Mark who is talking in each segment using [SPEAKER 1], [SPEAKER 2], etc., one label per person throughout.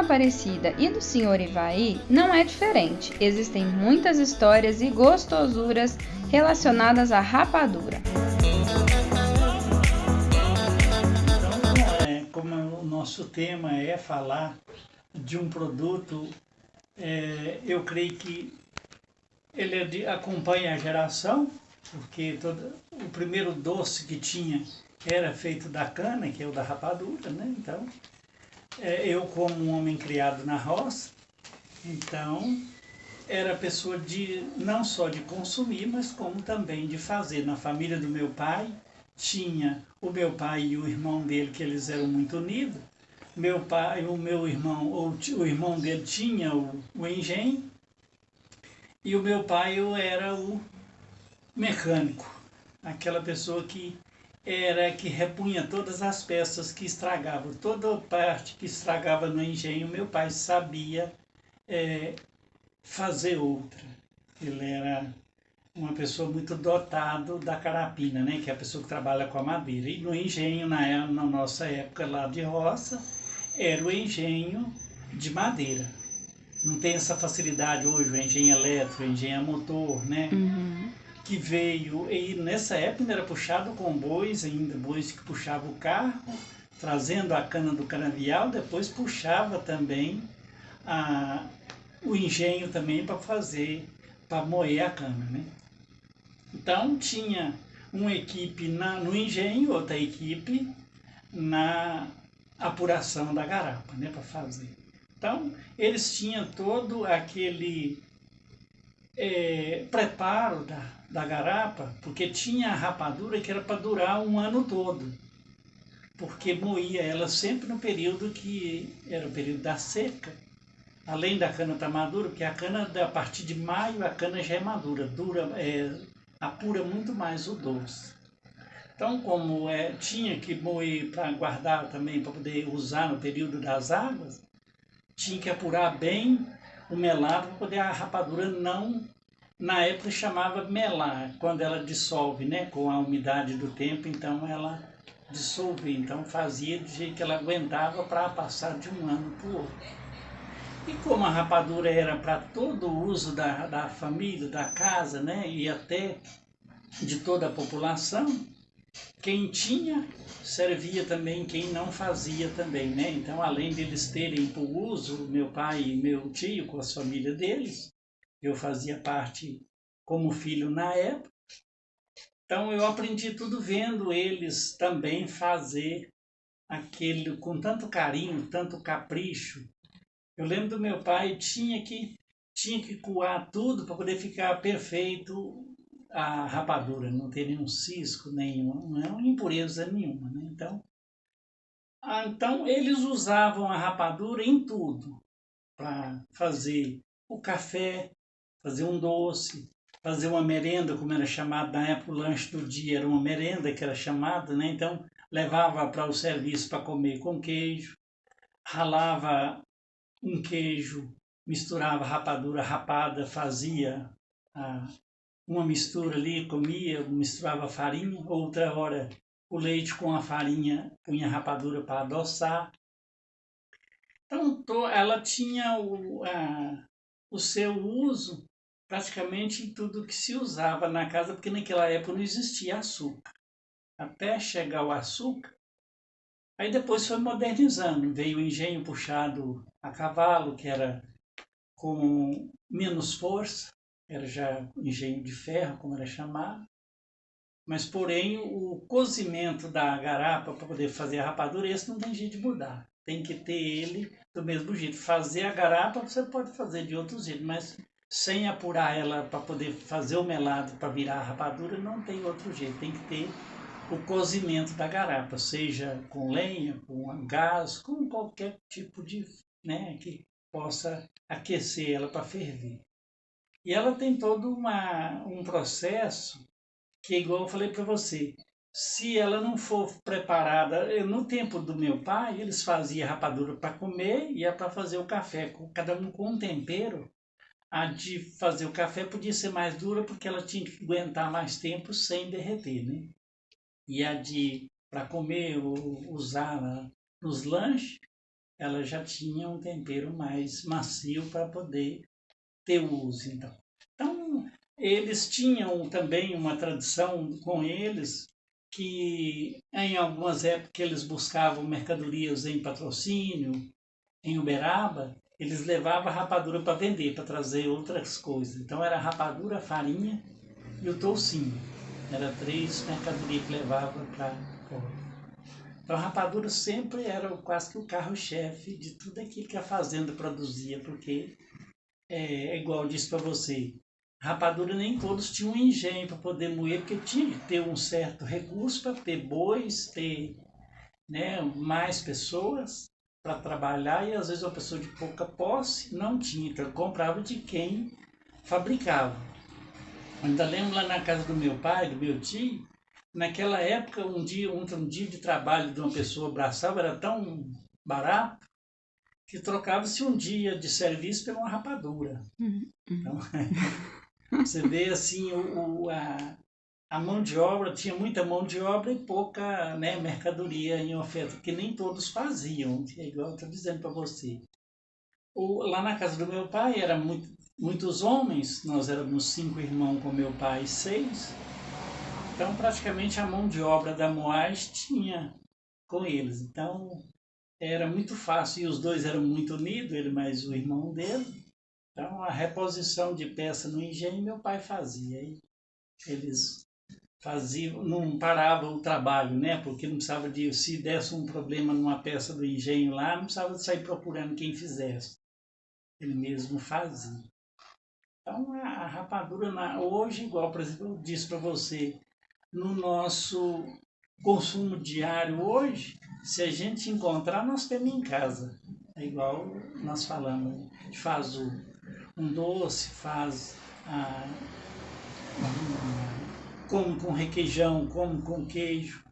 [SPEAKER 1] Aparecida e do Sr. Ivaí não é diferente. Existem muitas histórias e gostosuras relacionadas à rapadura.
[SPEAKER 2] Então, como o nosso tema é falar de um produto, eu creio que ele acompanha a geração, porque o primeiro doce que tinha era feito da cana, que é o da rapadura, né? Então, eu como um homem criado na roça, então era pessoa de não só de consumir, mas como também de fazer. Na família do meu pai, tinha o meu pai e o irmão dele, que eles eram muito unidos. Meu pai, o meu irmão, ou o irmão dele tinha o engenho, e o meu pai eu era o mecânico, aquela pessoa que repunha todas as peças que estragavam, toda a parte que estragava no engenho, meu pai sabia fazer outra. Ele era uma pessoa muito dotado da carapina, né, que é a pessoa que trabalha com a madeira. E no engenho, na nossa época lá de roça, era o engenho de madeira. Não tem essa facilidade hoje, o engenho elétrico, o engenho a motor, né? Que veio, e nessa época ainda era puxado com bois, ainda bois que puxavam o carro, trazendo a cana do canavial, depois puxava também o engenho também para moer a cana, né? Então tinha uma equipe no engenho, outra equipe na apuração da garapa, né, para fazer. Então eles tinham todo aquele preparo da garapa, porque tinha a rapadura que era para durar um ano todo, porque moía ela sempre no período que era o período da seca, além da cana estar madura, porque a cana, a partir de maio, a cana já é madura, apura muito mais o doce. Então, como tinha que moer para guardar também, para poder usar no período das águas, tinha que apurar bem o melado para poder a rapadura não... Na época chamava melar, quando ela dissolve, né, com a umidade do tempo, então ela dissolvia, então fazia de jeito que ela aguentava para passar de um ano para o outro. E como a rapadura era para todo o uso da família, da casa, né, e até de toda a população, quem tinha servia também, quem não fazia também, né? Então, além deles terem por uso, meu pai e meu tio com as famílias deles, eu fazia parte como filho na época. Então, eu aprendi tudo vendo eles também fazer aquele com tanto carinho, tanto capricho. Eu lembro do meu pai, tinha que coar tudo para poder ficar perfeito a rapadura, não ter nenhum cisco, nenhuma impureza nenhuma, né? Então eles usavam a rapadura em tudo, para fazer o café, fazer um doce, fazer uma merenda, como era chamado na época, o lanche do dia era uma merenda que era chamada, né? Então levava para o serviço para comer com queijo, ralava um queijo, misturava rapadura rapada, fazia uma mistura ali, comia, misturava farinha, outra hora o leite com a farinha, punha rapadura para adoçar. Então ela tinha o seu uso praticamente em tudo que se usava na casa, porque naquela época não existia açúcar. Até chegar o açúcar, aí depois foi modernizando, veio o engenho puxado a cavalo, que era com menos força, era já engenho de ferro, como era chamado. Mas, porém, o cozimento da garapa para poder fazer a rapadura, esse não tem jeito de mudar. Tem que ter ele do mesmo jeito. Fazer a garapa você pode fazer de outro jeito, mas sem apurar ela para poder fazer o melado para virar a rapadura, não tem outro jeito. Tem que ter o cozimento da garapa, seja com lenha, com gás, com qualquer tipo de, né, que possa aquecer ela para ferver. E ela tem todo um processo que é igual eu falei para você, se ela não for preparada, no tempo do meu pai, eles faziam rapadura para comer e para fazer o café, cada um com um tempero. A de fazer o café podia ser mais dura porque ela tinha que aguentar mais tempo sem derreter, né? E a de para comer ou usar nos lanches, ela já tinha um tempero mais macio para poder ter uso. Então, eles tinham também uma tradição com eles que em algumas épocas eles buscavam mercadorias em Patrocínio, em Uberaba, eles levavam a rapadura para vender, para trazer outras coisas. Então era a rapadura, a farinha e o toucinho. Era 3 mercadorias que levava para fora. Então a rapadura sempre era quase que o carro-chefe de tudo aquilo que a fazenda produzia, porque igual eu disse para você, rapadura nem todos tinham engenho para poder moer, porque tinha que ter um certo recurso para ter bois, ter, né, mais pessoas para trabalhar, e às vezes uma pessoa de pouca posse não tinha, então comprava de quem fabricava. Eu ainda lembro lá na casa do meu pai, do meu tio, naquela época um dia de trabalho de uma pessoa braçal era tão barato que trocava-se um dia de serviço por uma rapadura. Então, você vê assim, a mão de obra, tinha muita mão de obra e pouca, né, mercadoria em oferta, que nem todos faziam, é igual eu estou dizendo para você. Lá na casa do meu pai eram muitos homens, nós éramos 5 irmãos com meu pai, 6, então praticamente a mão de obra da moagem tinha com eles. Então era muito fácil, e os dois eram muito unidos, ele mais o irmão dele. Então a reposição de peça no engenho meu pai fazia. E eles faziam, não paravam o trabalho, né? Porque não precisava de, se desse um problema numa peça do engenho lá, não precisava de sair procurando quem fizesse. Ele mesmo fazia. Então a rapadura hoje, igual por exemplo eu disse para você, no nosso consumo diário hoje, se a gente encontrar, nós temos em casa. É igual nós falamos, a gente faz um doce, faz come com requeijão, come com queijo,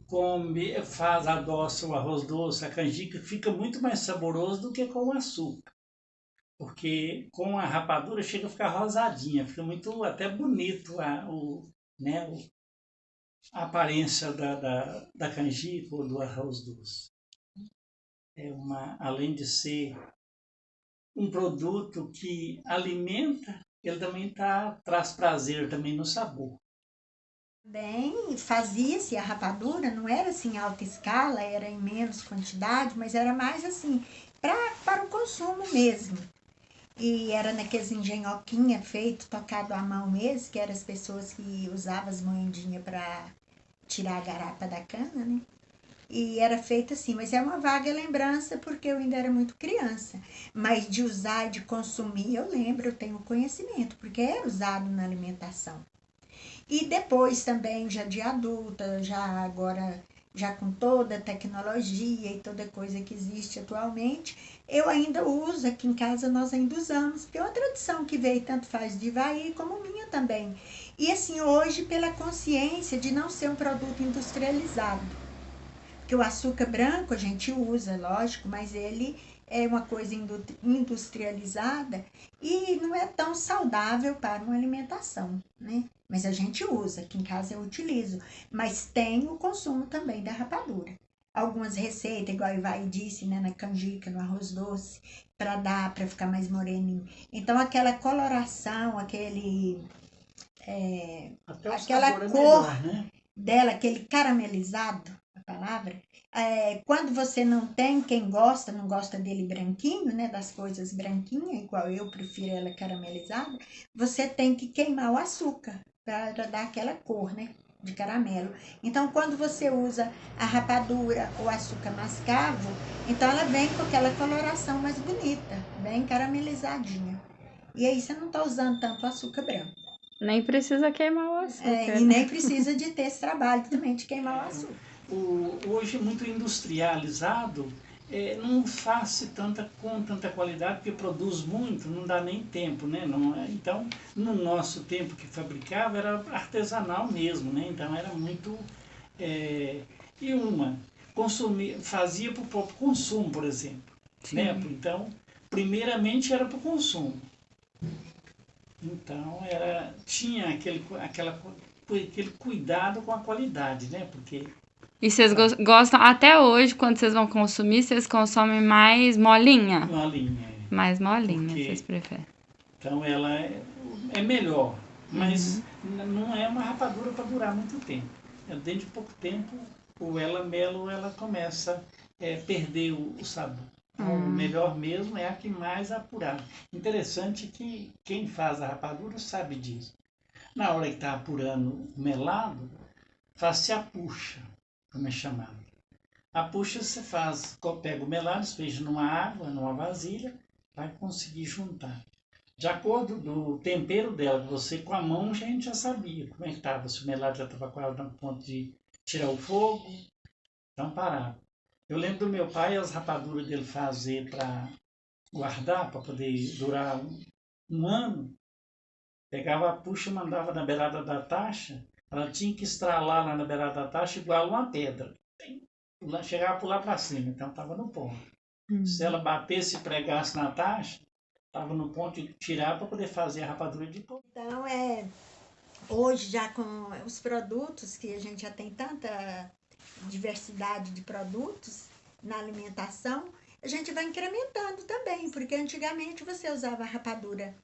[SPEAKER 2] come, faz, adoça o arroz doce, a canjica, fica muito mais saboroso do que com o açúcar. Porque com a rapadura chega a ficar rosadinha, fica muito até bonito né, a aparência da canjica ou do arroz doce. Além de ser um produto que alimenta, ele também traz prazer também no sabor.
[SPEAKER 3] Bem, fazia-se a rapadura, não era assim em alta escala, era em menos quantidade, mas era mais assim, para o consumo mesmo. E era naqueles engenhoquinha feito, tocado à mão mesmo, que eram as pessoas que usavam as moedinhas para tirar a garapa da cana, né? E era feito assim, mas é uma vaga lembrança porque eu ainda era muito criança. Mas de usar, de consumir, eu lembro, eu tenho conhecimento, porque era usado na alimentação. E depois também, já de adulta, já agora, já com toda a tecnologia e toda coisa que existe atualmente, eu ainda uso, aqui em casa nós ainda usamos, porque é uma tradição que veio tanto faz de Ivaí como minha também. E assim, hoje, pela consciência de não ser um produto industrializado. Porque o açúcar branco a gente usa, lógico, mas ele é uma coisa industrializada e não é tão saudável para uma alimentação, né? Mas a gente usa, aqui em casa eu utilizo, mas tem o consumo também da rapadura. Algumas receitas, igual a Ivai disse, né, na canjica, no arroz doce, para dar, para ficar mais moreninho. Então aquela coloração, aquela cor melhor, né? Dela, aquele caramelizado, a palavra, quando você não tem, quem gosta, não gosta dele branquinho, né, das coisas branquinhas, igual eu prefiro ela caramelizada, você tem que queimar o açúcar para dar aquela cor, né, de caramelo. Então, quando você usa a rapadura ou açúcar mascavo, então ela vem com aquela coloração mais bonita, bem caramelizadinha. E aí você não está usando tanto açúcar branco.
[SPEAKER 1] Nem precisa queimar o açúcar.
[SPEAKER 3] E nem precisa de ter esse trabalho também de queimar o açúcar.
[SPEAKER 2] Hoje, muito industrializado, não faz com tanta qualidade, porque produz muito, não dá nem tempo, né? Então, no nosso tempo que fabricava, era artesanal mesmo, né? Então, era muito... fazia para o próprio consumo, por exemplo. Né? Então, primeiramente era para o consumo. Então, tinha aquele cuidado com a qualidade, né? Porque
[SPEAKER 1] E vocês gostam, até hoje, quando vocês vão consumir, vocês consomem mais molinha?
[SPEAKER 2] Molinha.
[SPEAKER 1] Mais molinha,
[SPEAKER 2] Porque-
[SPEAKER 1] vocês preferem.
[SPEAKER 2] Então ela é melhor, mas não é uma rapadura para durar muito tempo. Dentro de pouco tempo, o ela melo ela começa a perder o sabor. Então, o melhor mesmo é a que mais apurada. Interessante que quem faz a rapadura sabe disso. Na hora que está apurando o melado, faz-se a puxa, como é chamado. A puxa você pega o melado, despeja numa água, numa vasilha, vai conseguir juntar. De acordo do tempero dela, você com a mão a gente já sabia como é que estava, se o melado já estava quase no ponto de tirar o fogo, então parava. Eu lembro do meu pai, as rapaduras dele fazer para guardar, para poder durar um ano, pegava a puxa e mandava na beirada da taxa, ela tinha que estralar lá na beirada da taxa igual uma pedra. Chegava a pular para cima, então estava no ponto. Se ela batesse e pregasse na taxa, estava no ponto de tirar para poder fazer a rapadura de pouco.
[SPEAKER 3] Então, hoje já com os produtos, que a gente já tem tanta diversidade de produtos na alimentação, a gente vai incrementando também, porque antigamente você usava a rapadura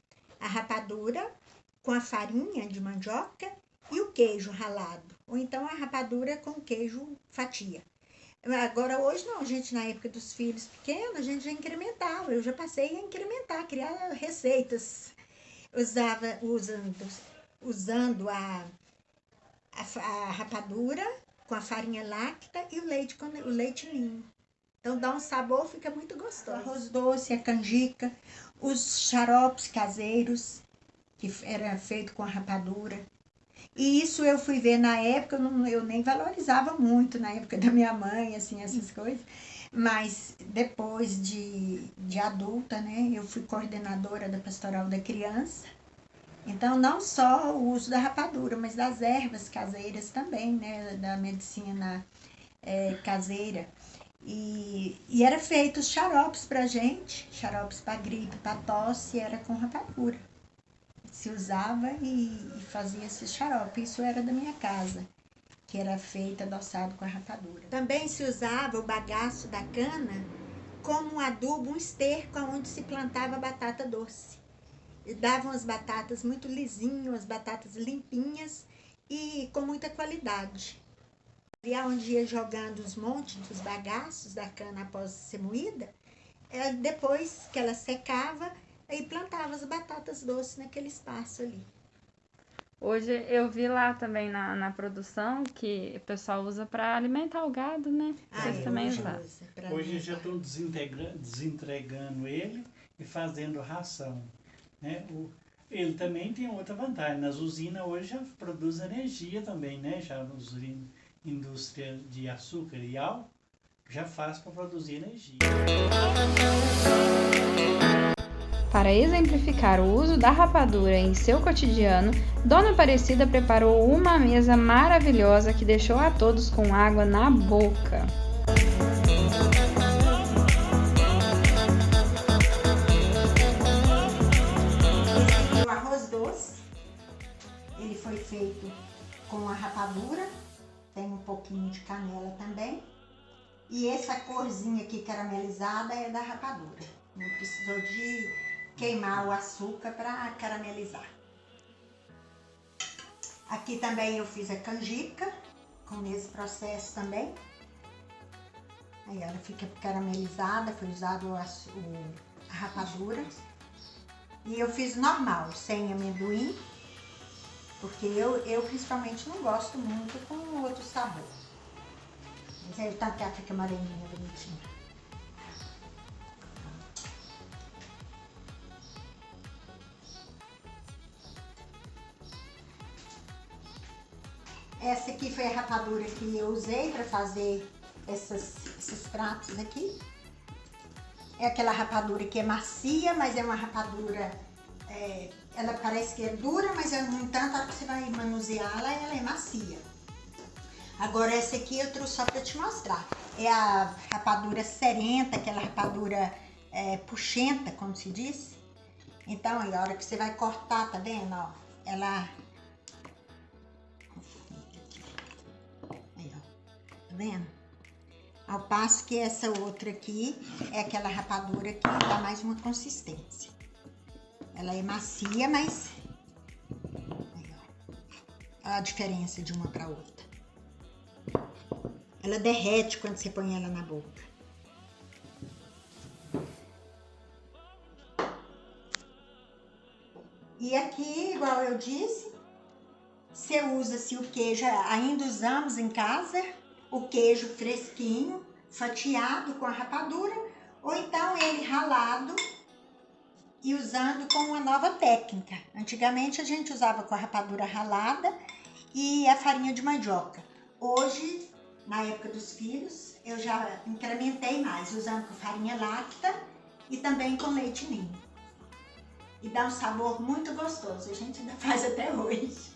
[SPEAKER 3] com a farinha de mandioca e o queijo ralado, ou então a rapadura com queijo fatia. Agora, hoje não, a gente na época dos filhos pequenos, a gente já incrementava, eu já passei a incrementar, criar receitas, usando a rapadura com a farinha láctea e o leite ninho. Então dá um sabor, fica muito gostoso. O arroz doce, a canjica, os xaropes caseiros, que era feito com a rapadura. E isso eu fui ver na época, eu nem valorizava muito, na época da minha mãe, assim, essas coisas. Mas depois de adulta, né, eu fui coordenadora da Pastoral da Criança. Então, não só o uso da rapadura, mas das ervas caseiras também, né, da medicina caseira. E era feito os xaropes pra gente, xaropes para gripe, para tosse, era com rapadura. Se usava e fazia esse xarope. Isso era da minha casa, que era feito adoçado com a rapadura. Também se usava o bagaço da cana como um adubo, um esterco onde se plantava batata doce. E davam as batatas muito lisinhas, as batatas limpinhas e com muita qualidade. E onde ia jogando os montes dos bagaços da cana após ser moída, depois que ela secava, aí plantava as batatas doces naquele espaço ali.
[SPEAKER 1] Hoje eu vi lá também na produção que o pessoal usa para alimentar o gado, né? Vocês também usaram.
[SPEAKER 2] Hoje já estão desentregando ele e fazendo ração. Né? Ele também tem outra vantagem. Nas usinas hoje já produz energia também, né? Já nas indústria de açúcar e álcool já faz para produzir energia.
[SPEAKER 1] Para exemplificar o uso da rapadura em seu cotidiano, Dona Aparecida preparou uma mesa maravilhosa que deixou a todos com água na boca.
[SPEAKER 3] Esse é o arroz doce. Ele foi feito com a rapadura, tem um pouquinho de canela também. E essa corzinha aqui caramelizada é da rapadura. Não precisou de queimar o açúcar para caramelizar. Aqui também eu fiz a canjica, com esse processo também. Aí ela fica caramelizada, foi usado a rapadura. E eu fiz normal, sem amendoim, porque eu principalmente não gosto muito com outro sabor. Mas aí o tanto que ela fica moreninha, bonitinha. Essa aqui foi a rapadura que eu usei para fazer esses pratos aqui. É aquela rapadura que é macia, mas é uma rapadura, ela parece que é dura, mas no entanto, a hora que você vai manuseá-la, ela é macia. Agora essa aqui eu trouxe só para te mostrar. É a rapadura serenta, aquela rapadura puxenta, como se diz. Então, aí, a hora que você vai cortar, tá vendo? Ó, ela... Aí, ó. Tá vendo? Ao passo que essa outra aqui é aquela rapadura que dá mais uma consistência. Ela é macia, mas... Olha a diferença de uma para outra. Ela derrete quando você põe ela na boca. E aqui, igual eu disse, você usa-se o queijo, ainda usamos em casa, o queijo fresquinho, fatiado com a rapadura, ou então ele ralado e usando com uma nova técnica. Antigamente a gente usava com a rapadura ralada e a farinha de mandioca. Hoje, na época dos filhos, eu já incrementei mais, usando com farinha láctea e também com leite ninho. E dá um sabor muito gostoso, a gente ainda faz até hoje.